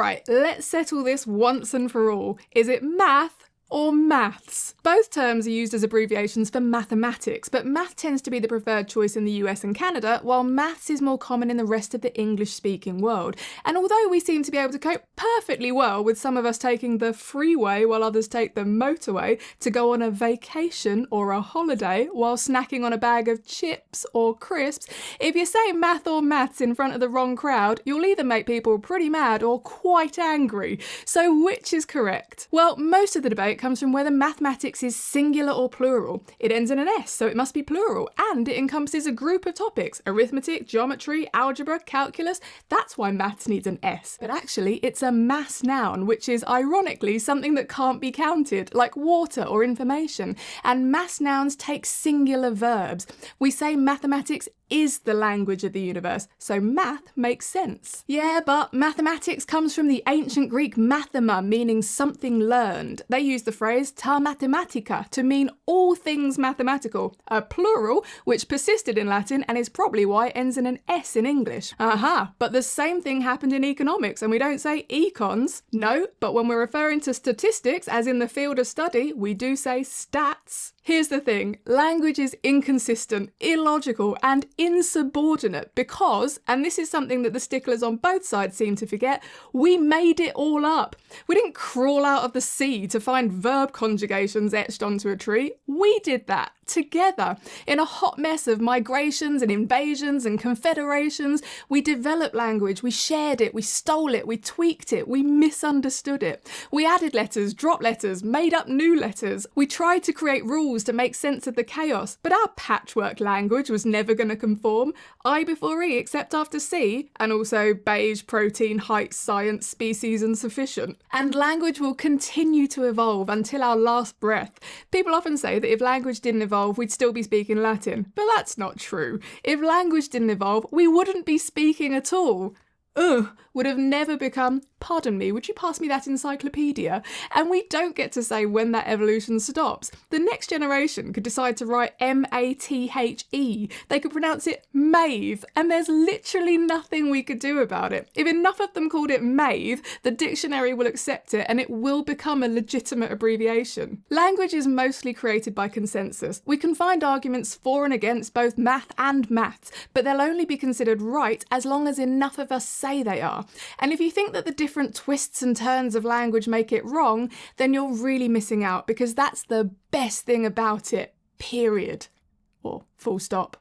Right, let's settle this once and for all. Is it math or maths? Both terms are used as abbreviations for mathematics, but math tends to be the preferred choice in the US and Canada, while maths is more common in the rest of the English-speaking world. And although we seem to be able to cope perfectly well with some of us taking the freeway while others take the motorway to go on a vacation or a holiday while snacking on a bag of chips or crisps, if you say math or maths in front of the wrong crowd, you'll either make people pretty mad or quite angry. So which is correct? Well, most of the debate comes from whether mathematics is singular or plural. It ends in an S, so it must be plural, and it encompasses a group of topics: arithmetic, geometry, algebra, calculus. That's why maths needs an S. But actually, it's a mass noun, which is ironically something that can't be counted, like water or information. And mass nouns take singular verbs. We say mathematics is the language of the universe, so math makes sense. Yeah, but mathematics comes from the ancient Greek mathema, meaning something learned. They use the phrase ta mathematica to mean all things mathematical, a plural which persisted in Latin and is probably why it ends in an S in English. Aha, but the same thing happened in economics, and we don't say econs. No, but when we're referring to statistics, as in the field of study, we do say stats. Here's the thing, language is inconsistent, illogical, and insubordinate because, and this is something that the sticklers on both sides seem to forget, we made it all up. We didn't crawl out of the sea to find verb conjugations etched onto a tree. We did that together. In a hot mess of migrations and invasions and confederations, we developed language, we shared it, we stole it, we tweaked it, we misunderstood it. We added letters, dropped letters, made up new letters. We tried to create rules to make sense of the chaos, but our patchwork language was never going to conform. I before E except after C, and also beige, protein, height, science, species and sufficient. And language will continue to evolve until our last breath. People often say that if language didn't evolve, we'd still be speaking Latin, but that's not true. If language didn't evolve, we wouldn't be speaking at all. Would have never become, pardon me, would you pass me that encyclopedia? And we don't get to say when that evolution stops. The next generation could decide to write M-A-T-H-E. They could pronounce it Mave, and there's literally nothing we could do about it. If enough of them called it Mave, the dictionary will accept it and it will become a legitimate abbreviation. Language is mostly created by consensus. We can find arguments for and against both math and maths, but they'll only be considered right as long as enough of us say they are. And if you think that the different twists and turns of language make it wrong, then you're really missing out, because that's the best thing about it, period. Or full stop.